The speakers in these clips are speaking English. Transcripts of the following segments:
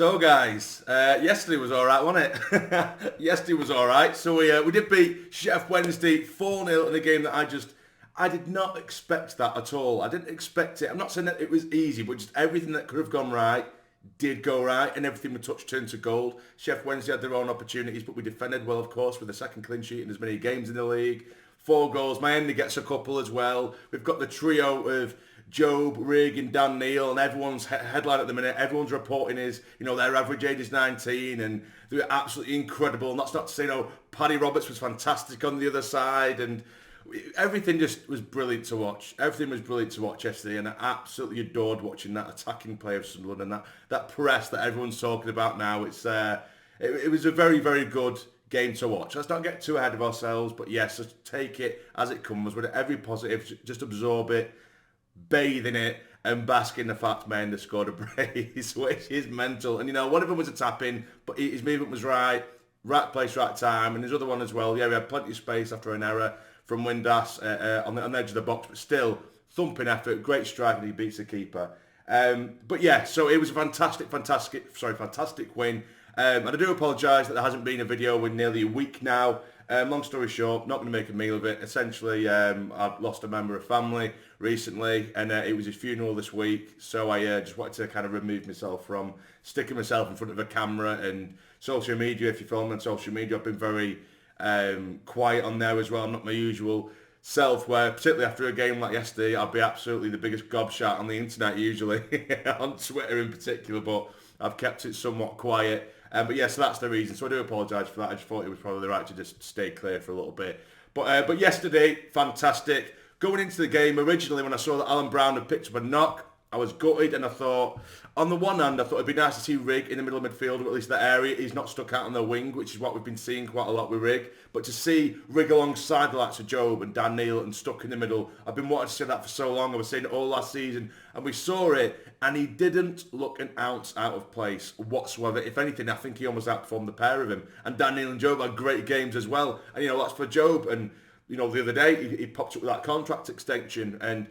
So guys, yesterday was alright, wasn't it? Yesterday was alright. So we did beat Chef Wednesday 4-0 in a game that I did not expect that at all. I didn't expect it. I'm not saying that it was easy, but just everything that could have gone right did go right, and everything we touched turned to gold. Chef Wednesday had their own opportunities, but we defended well, of course, with the second clean sheet in as many games in the league. 4 goals. My Andy gets a couple as well. We've got the trio of Job, Rig and Dan Neil, and everyone's headline at the minute. Everyone's reporting their average age is 19 and they're absolutely incredible. And that's not to say, Paddy Roberts was fantastic on the other side, and everything just was brilliant to watch. Everything was brilliant to watch yesterday, and I absolutely adored watching that attacking play of Sunderland and that press that everyone's talking about now. It was a very, very good game to watch. Let's not get too ahead of ourselves, but yes, just take it as it comes with every positive, just absorb it, bathe in it, and bask in the fact men that scored a brace, which is mental. And one of them was a tap-in, but his movement was right place, right time. And his other one as well, we had plenty of space after an error from Windass on the edge of the box, but still, thumping effort, great strike, and he beats the keeper. But yeah, so it was a fantastic win. And I do apologise that there hasn't been a video in nearly a week now. Long story short, not going to make a meal of it. Essentially, I've lost a member of family recently, and it was his funeral this week. So I just wanted to kind of remove myself from sticking myself in front of a camera and social media. If you follow me on social media, I've been very quiet on there as well. I'm not my usual self, where particularly after a game like yesterday, I'll be absolutely the biggest gobshite on the internet usually, on Twitter in particular, but I've kept it somewhat quiet. But yeah, so that's the reason. So I do apologise for that. I just thought it was probably the right to just stay clear for a little bit. But yesterday, fantastic. Going into the game, originally when I saw that Alan Brown had picked up a knock, I was gutted, and I thought, on the one hand, I thought it'd be nice to see Rig in the middle of midfield, or at least that area. He's not stuck out on the wing, which is what we've been seeing quite a lot with Rig. But to see Rig alongside the likes of Job and Dan Neil and stuck in the middle, I've been wanting to see that for so long. I was saying it all last season, and we saw it, and he didn't look an ounce out of place whatsoever. If anything, I think he almost outperformed the pair of him. And Dan Neil and Job had great games as well. And, that's for Job. And, the other day, he popped up with that contract extension, and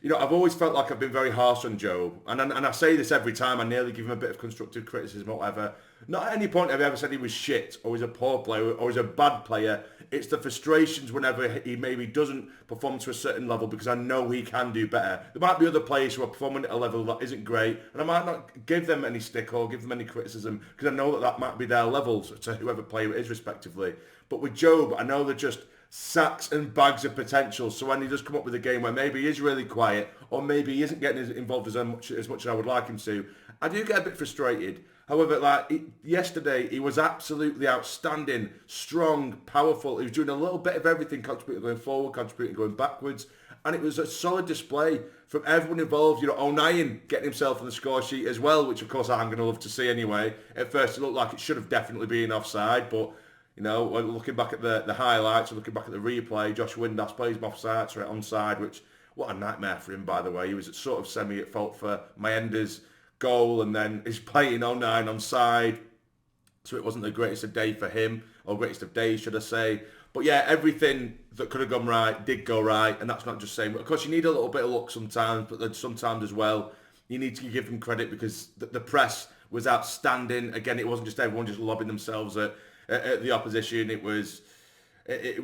I've always felt like I've been very harsh on Joe, and I say this every time. I nearly give him a bit of constructive criticism or whatever. Not at any point have I ever said he was shit, or he's a poor player, or he's a bad player. It's the frustrations whenever he maybe doesn't perform to a certain level, because I know he can do better. There might be other players who are performing at a level that isn't great, and I might not give them any stick or give them any criticism, because I know that might be their levels to whoever player it is respectively. But with Job, I know they're just sacks and bags of potential. So when he does come up with a game where maybe he is really quiet, or maybe he isn't getting involved as much as I would like him to, I do get a bit frustrated. However, yesterday, he was absolutely outstanding, strong, powerful. He was doing a little bit of everything, contributing going forward, contributing going backwards. And it was a solid display from everyone involved. O'Nien getting himself on the score sheet as well, which of course I'm going to love to see anyway. At first, it looked like it should have definitely been offside, but looking back at the highlights, or looking back at the replay, Josh Windass plays him offside, sorry, onside, which, what a nightmare for him, by the way. He was sort of semi at fault for Mayenda's goal, and then he's playing 09 onside, so it wasn't the greatest of day for him, or greatest of days, should I say. But yeah, everything that could have gone right did go right, and that's not just saying, of course, you need a little bit of luck sometimes, but then sometimes as well, you need to give them credit, because the press was outstanding. Again, it wasn't just everyone just lobbing themselves at the opposition. It was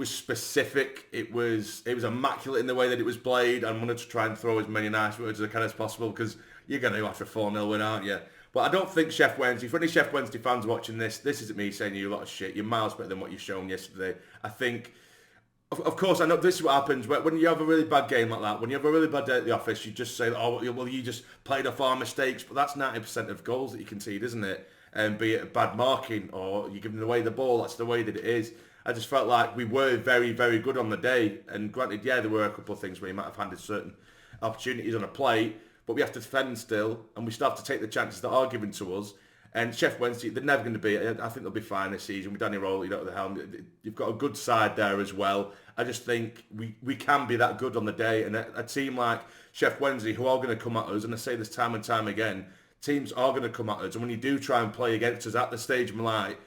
specific. It was immaculate in the way that it was played. I wanted to try and throw as many nice words as I can as possible, because you're going to after a 4-0 win, aren't you? But I don't think Chef Wednesday, for any Chef Wednesday fans watching this isn't me saying you're a lot of shit. You're miles better than what you've shown yesterday. I think, of course, I know this is what happens when you have a really bad game like that. When you have a really bad day at the office, you just say, oh, well, you just played off our mistakes. But that's 90% of goals that you concede, isn't it? And be it bad marking, or you're giving away the ball, that's the way that it is. I just felt like we were very, very good on the day. And granted, yeah, there were a couple of things where you might have handed certain opportunities on a plate, but we have to defend still, and we still have to take the chances that are given to us. And Chef Wednesday, they're never going to be, I think they'll be fine this season. With Danny Roll, at the helm, you've got a good side there as well. I just think we can be that good on the day. And a team like Chef Wednesday, who are going to come at us, and I say this time and time again, teams are going to come at us, and when you do try and play against us at the stage of light,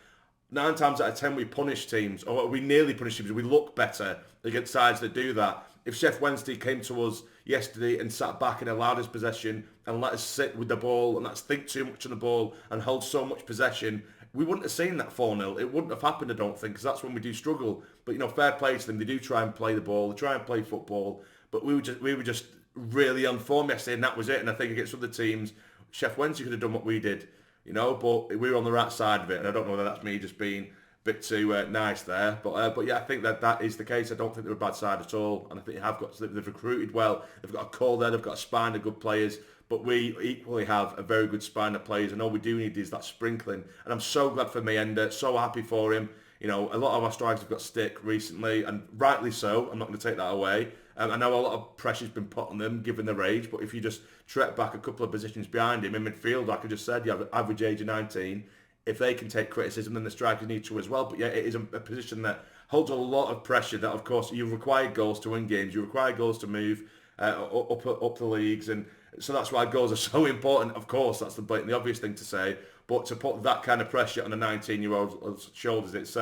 9 times out of 10 we punish teams, or we nearly punish teams. We look better against sides that do that. if Sheffield Wednesday came to us yesterday and sat back and allowed us possession and let us sit with the ball and let us think too much on the ball and hold so much possession, we wouldn't have seen that 4-0. It wouldn't have happened, I don't think, because that's when we do struggle. But, you know, fair play to them. They do try and play the ball. They try and play football. But we were just really on form yesterday, and that was it. And I think against other teams, Sheffield Wednesday could have done what we did, you know, but we were on the right side of it. And I don't know whether that's me just being a bit too nice there. But yeah, I think that is the case. I don't think they're a bad side at all. And I think they've recruited well. They've got a core there. They've got a spine of good players. But we equally have a very good spine of players, and all we do need is that sprinkling. And I'm so glad for Mayenda, so happy for him. You know, a lot of our strikers have got stick recently, and rightly so. I'm not going to take that away. I know a lot of pressure's been put on them, given their age, but if you just trek back a couple of positions behind him in midfield, like I just said, you have an average age of 19. If they can take criticism, then the strikers need to as well. But yeah, it is a position that holds a lot of pressure. That, of course, you require goals to win games. You require goals to move up the leagues, and so that's why goals are so important. Of course, that's the blatantly obvious thing to say, but to put that kind of pressure on a 19-year-old's shoulders, it's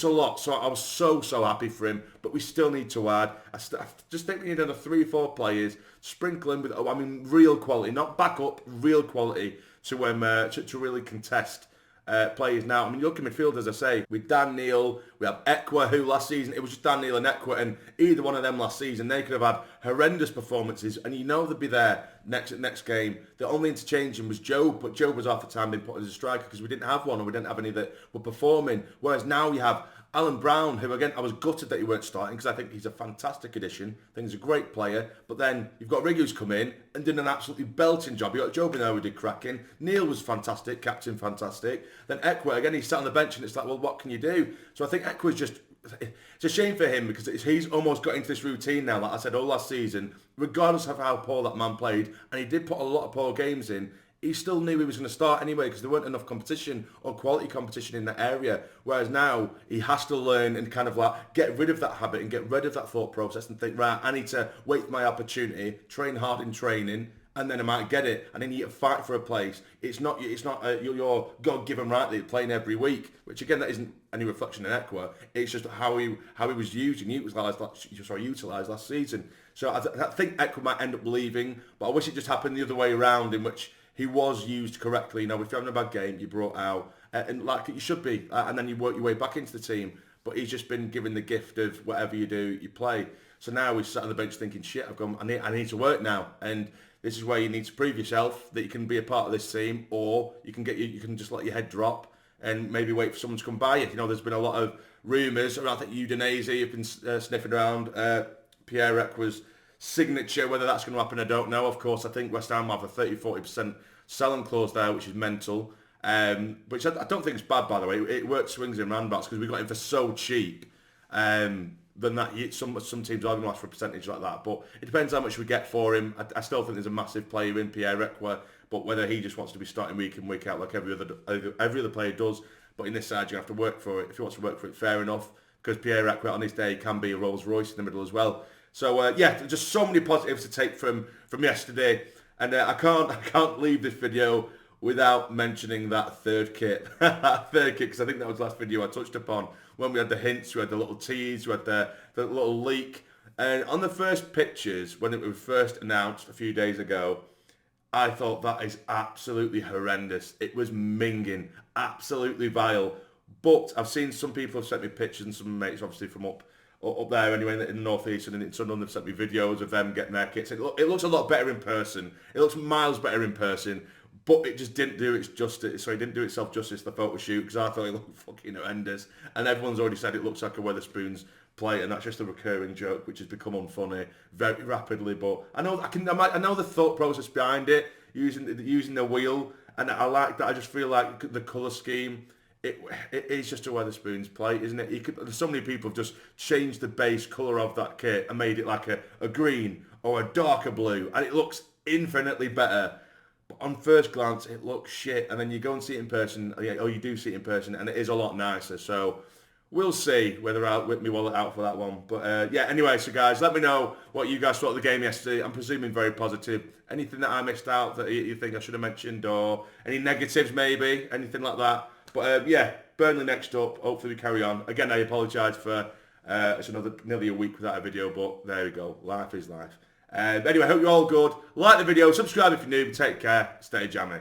a lot. So I was so happy for him, but we still need to add. I just think we need another 3-4 players, sprinkling with, real quality, not backup, real quality to really contest players now. I mean, you look at midfield, as I say, with Dhannoo, we have Ekwa, who last season, it was just Dhannoo and Ekwa, and either one of them last season, they could have had horrendous performances, and you know they'd be there next game. The only interchanging was Job, but Job was half the time being put as a striker because we didn't have one, or we didn't have any that were performing. Whereas now you have Alan Brown, who, again, I was gutted that he weren't starting because I think he's a fantastic addition. I think he's a great player. But then you've got Rigg, who's come in and did an absolutely belting job. You've got Job in there who did cracking. Neil was fantastic, captain fantastic. Then Ekwa, again, he sat on the bench and it's like, well, what can you do? So I think Ekwa's just... It's a shame for him because he's almost got into this routine now, like I said all last season, regardless of how poor that man played, and he did put a lot of poor games in, he still knew he was going to start anyway because there weren't enough competition or quality competition in that area. Whereas now he has to learn and kind of like get rid of that habit and get rid of that thought process and think, right, I need to wait for my opportunity, train hard in training, and then I might get it. And then you need to fight for a place. It's not your God-given right that you're playing every week, which again, that isn't any reflection in Ekwa. It's just how he was used and utilised last season. So I think Ekwa might end up leaving, but I wish it just happened the other way around, in which he was used correctly. You know, if you're having a bad game, you brought out, and like you should be, and then you work your way back into the team. But he's just been given the gift of whatever you do, you play. So now he's sat on the bench thinking, shit, I need to work now. And this is where you need to prove yourself that you can be a part of this team, or you can just let your head drop and maybe wait for someone to come by you. You know, there's been a lot of rumours around. I think Udinese have been sniffing around Pierre-Ekwa's signature. Whether that's going to happen, I don't know. Of course, I think West Ham have a 30-40% selling clause there, which is mental. Which I don't think is bad, by the way. It works swings and roundabouts because we got him for so cheap. Then that some teams are going to ask for a percentage like that. But it depends how much we get for him. I still think there's a massive player in Pierre-Ekwa, but whether he just wants to be starting week in, week out like every other player does. But in this side, you have to work for it. If he wants to work for it, fair enough. Because Pierre-Ekwa on his day can be a Rolls Royce in the middle as well. So yeah, just so many positives to take from yesterday. And I can't leave this video without mentioning that third kit. Because I think that was the last video I touched upon. When we had the hints, we had the little tease, we had the little leak. And on the first pictures, when it was first announced a few days ago, I thought that is absolutely horrendous. It was minging, absolutely vile. But I've seen some people have sent me pictures, and some mates obviously from up there anyway in the northeast and in Sunderland have sent me videos of them getting their kits. It looks a lot better in person. It looks miles better in person. But it just didn't do its justice. So it didn't do itself justice, the photo shoot, because I thought it looked fucking horrendous. And everyone's already said it looks like a Wetherspoons play, and that's just a recurring joke, which has become unfunny very rapidly. But I know the thought process behind it, using the wheel, and I like that. I just feel like the colour scheme, it is just a Wetherspoons play, isn't it? So many people have just changed the base colour of that kit and made it like a green or a darker blue, and it looks infinitely better. But on first glance, it looks shit, and then you go and see it in person, or you do see it in person, and it is a lot nicer. So we'll see whether I'll whip my wallet out for that one. But yeah, anyway, so guys, let me know what you guys thought of the game yesterday. I'm presuming very positive. Anything that I missed out that you think I should have mentioned, or any negatives maybe, anything like that. But yeah, Burnley next up. Hopefully we carry on. Again, I apologise for It's another nearly a week without a video, but there we go. Life is life. Anyway, hope you're all good. Like the video, subscribe if you're new. Take care. Stay jammy.